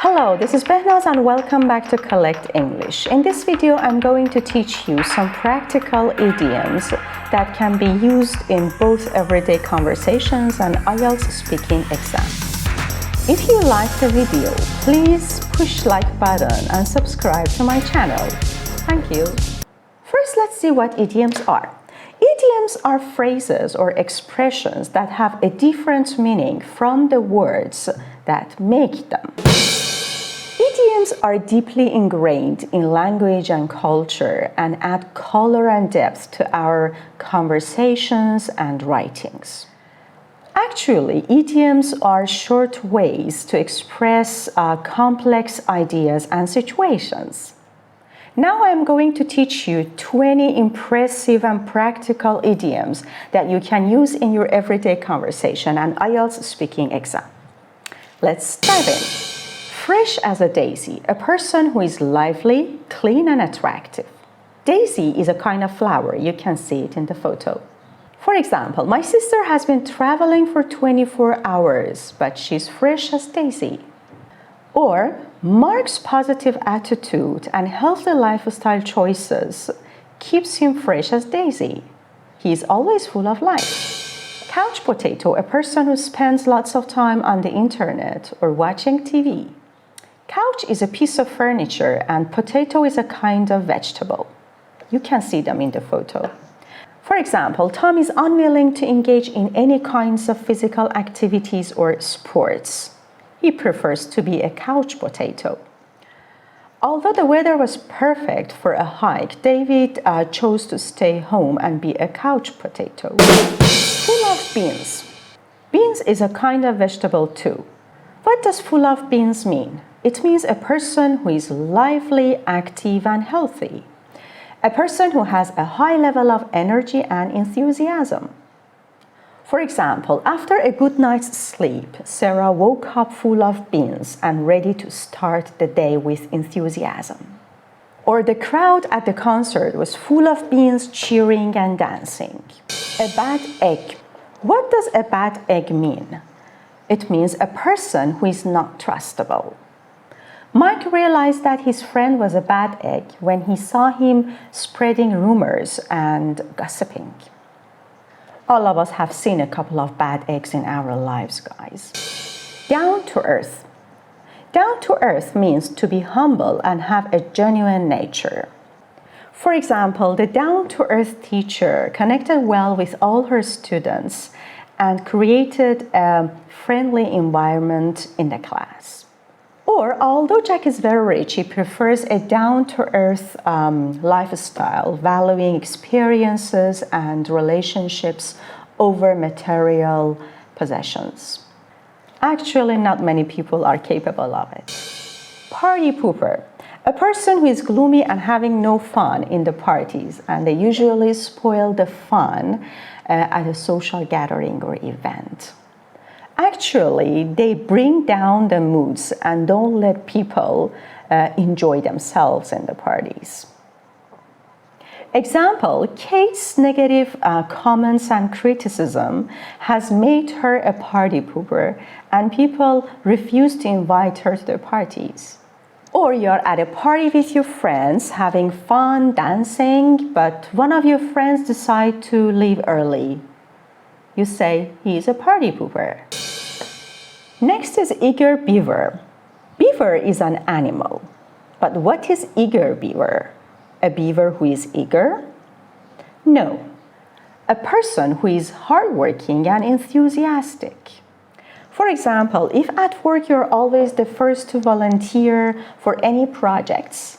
Hello, this is Behnaz and welcome back to Collect English. In this video, I'm going to teach you some practical idioms that can be used in both everyday conversations and IELTS speaking exams. If you liked the video, please push like button and subscribe to my channel. Thank you. First, let's see what idioms are. Idioms are phrases or expressions that have a different meaning from the words that make them. Idioms are deeply ingrained in language and culture and add color and depth to our conversations and writings. Actually, idioms are short ways to express complex ideas and situations. Now I'm going to teach you 20 impressive and practical idioms that you can use in your everyday conversation and IELTS speaking exam. Let's dive in. Fresh as a daisy, a person who is lively, clean, and attractive. Daisy is a kind of flower. You can see it in the photo. For example, my sister has been traveling for 24 hours, but she's fresh as daisy. Or, Mark's positive attitude and healthy lifestyle choices keeps him fresh as daisy. He is always full of life. Couch potato, a person who spends lots of time on the internet or watching TV. Couch is a piece of furniture and potato is a kind of vegetable. You can see them in the photo. For example, Tom is unwilling to engage in any kinds of physical activities or sports. He prefers to be a couch potato. Although the weather was perfect for a hike, David chose to stay home and be a couch potato. Full of beans. Beans is a kind of vegetable too. What does full of beans mean? It means a person who is lively, active, and healthy. A person who has a high level of energy and enthusiasm. For example, after a good night's sleep, Sarah woke up full of beans and ready to start the day with enthusiasm. Or the crowd at the concert was full of beans cheering and dancing. A bad egg. What does a bad egg mean? It means a person who is not trustable. Mike realized that his friend was a bad egg when he saw him spreading rumors and gossiping. All of us have seen a couple of bad eggs in our lives, guys. Down to earth. Down to earth means to be humble and have a genuine nature. For example, the down-to-earth teacher connected well with all her students and created a friendly environment in the class. Or, although Jack is very rich, he prefers a down-to-earth lifestyle, valuing experiences and relationships over material possessions. Actually, not many people are capable of it. Party pooper. A person who is gloomy and having no fun in the parties, and they usually spoil the fun at a social gathering or event. Actually, they bring down the moods and don't let people enjoy themselves in the parties. Example, Kate's negative comments and criticism has made her a party pooper and people refuse to invite her to their parties. Or you're at a party with your friends, having fun, dancing, but one of your friends decides to leave early. You say, he's a party pooper. Next is eager beaver. Beaver is an animal. But what is eager beaver? A beaver who is eager? No. A person who is hardworking and enthusiastic. For example, if at work you're always the first to volunteer for any projects,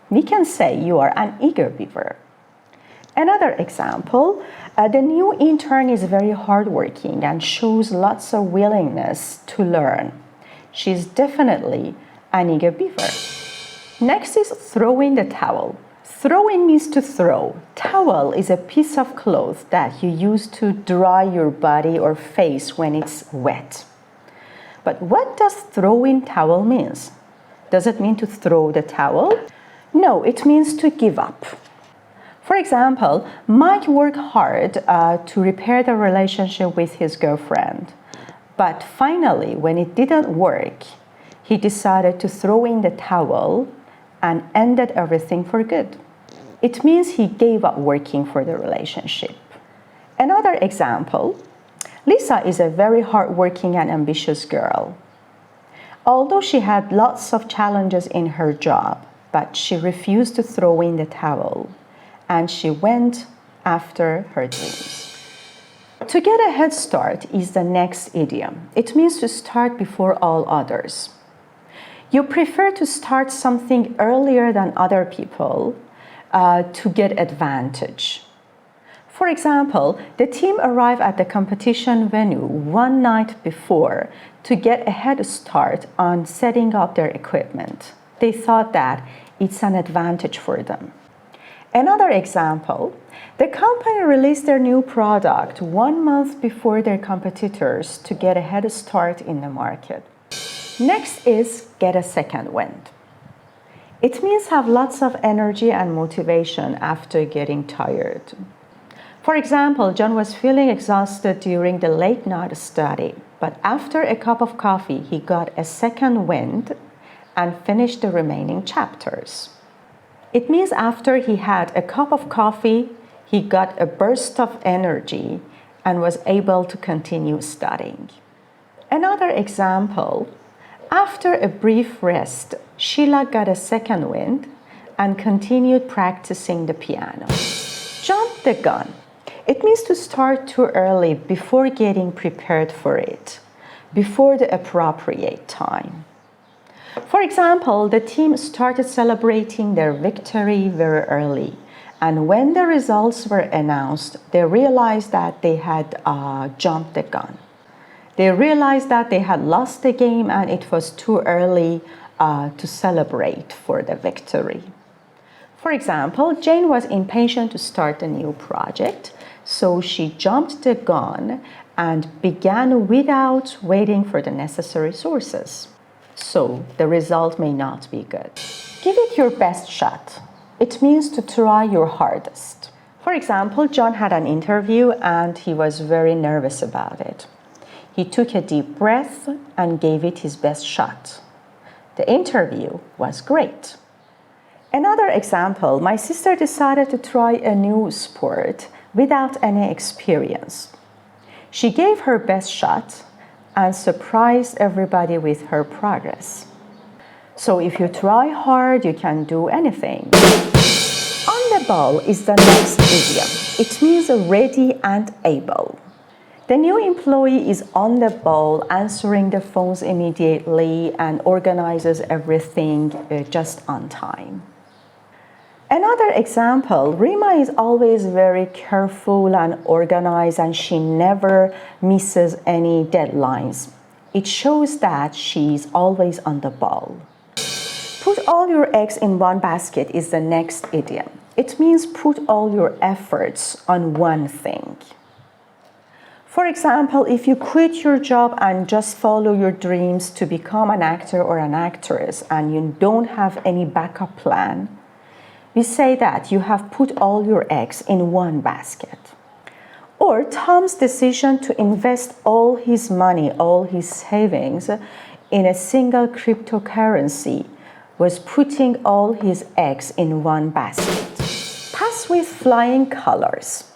we can say you are an eager beaver. Another example, the new intern is very hardworking and shows lots of willingness to learn. She's definitely an eager beaver. Next is throwing the towel. Throwing means to throw. Towel is a piece of cloth that you use to dry your body or face when it's wet. But what does throwing towel means? Does it mean to throw the towel? No, it means to give up. For example, Mike worked hard to repair the relationship with his girlfriend. But finally, when it didn't work, he decided to throw in the towel and ended everything for good. It means he gave up working for the relationship. Another example, Lisa is a very hardworking and ambitious girl. Although she had lots of challenges in her job, but she refused to throw in the towel, and she went after her dreams. To get a head start is the next idiom. It means to start before all others. You prefer to start something earlier than other people to get advantage. For example, the team arrived at the competition venue one night before to get a head start on setting up their equipment. They thought that it's an advantage for them. Another example, the company released their new product 1 month before their competitors to get a head start in the market. Next is get a second wind. It means have lots of energy and motivation after getting tired. For example, John was feeling exhausted during the late night study, but after a cup of coffee, he got a second wind and finished the remaining chapters. It means after he had a cup of coffee, he got a burst of energy and was able to continue studying. Another example, after a brief rest, Sheila got a second wind and continued practicing the piano. Jump the gun. It means to start too early before getting prepared for it, before the appropriate time. For example, the team started celebrating their victory very early, and when the results were announced, they realized that they had jumped the gun. They realized that they had lost the game and it was too early to celebrate for the victory. For example, Jane was impatient to start a new project, so she jumped the gun and began without waiting for the necessary sources. So the result may not be good. Give it your best shot. It means to try your hardest. For example, John had an interview and he was very nervous about it. He took a deep breath and gave it his best shot. The interview was great. Another example, my sister decided to try a new sport without any experience. She gave her best shot and surprised everybody with her progress. So if you try hard, you can do anything. On the ball is the next idiom. It means ready and able. The new employee is on the ball, answering the phones immediately and organizes everything just on time. Another example, Rima is always very careful and organized and she never misses any deadlines. It shows that she's always on the ball. Put all your eggs in one basket is the next idiom. It means put all your efforts on one thing. For example, if you quit your job and just follow your dreams to become an actor or an actress and you don't have any backup plan, we say that you have put all your eggs in one basket. Or Tom's decision to invest all his money, all his savings in a single cryptocurrency was putting all his eggs in one basket. Pass with flying colors.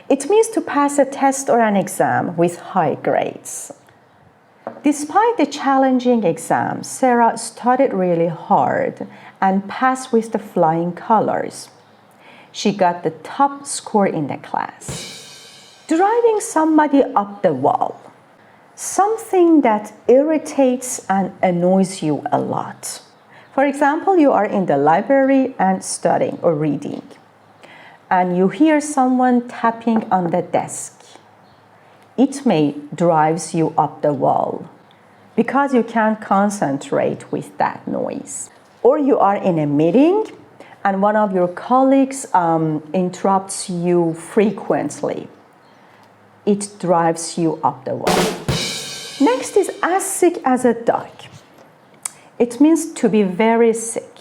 It means to pass a test or an exam with high grades. Despite the challenging exam, Sarah studied really hard and passed with the flying colors. She got the top score in the class. Driving somebody up the wall. Something that irritates and annoys you a lot. For example, you are in the library and studying or reading, and you hear someone tapping on the desk. It may drive you up the wall because you can't concentrate with that noise. Or you are in a meeting and one of your colleagues interrupts you frequently. It drives you up the wall. Next is as sick as a dog. It means to be very sick.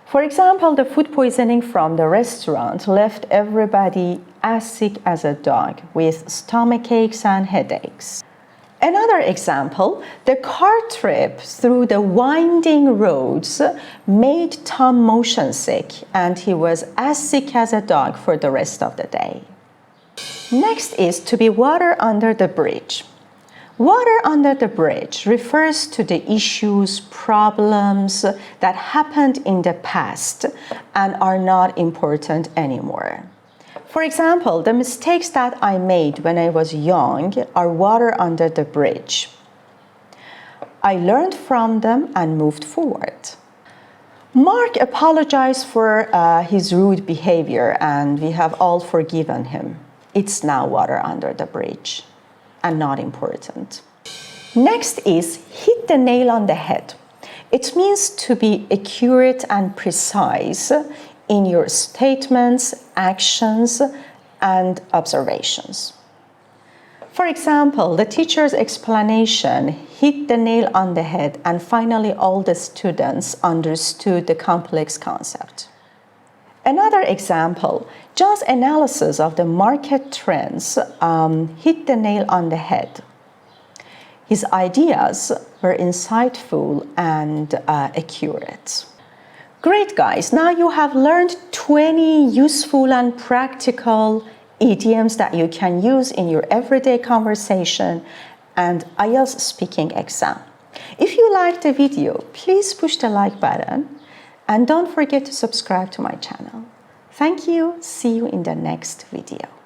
For example, the food poisoning from the restaurant left everybody as sick as a dog with stomach aches and headaches. Another example, the car trip through the winding roads made Tom motion sick, and he was as sick as a dog for the rest of the day. Next is to be water under the bridge. Water under the bridge refers to the issues, problems that happened in the past and are not important anymore. For example, the mistakes that I made when I was young are water under the bridge. I learned from them and moved forward. Mark apologized for his rude behavior, and we have all forgiven him. It's now water under the bridge and not important. Next is hit the nail on the head. It means to be accurate and precise in your statements, actions, and observations. For example, the teacher's explanation hit the nail on the head, and finally all the students understood the complex concept. Another example, John's analysis of the market trends hit the nail on the head. His ideas were insightful and accurate. Great, guys. Now you have learned 20 useful and practical idioms that you can use in your everyday conversation and IELTS speaking exam. If you liked the video, please push the like button and don't forget to subscribe to my channel. Thank you. See you in the next video.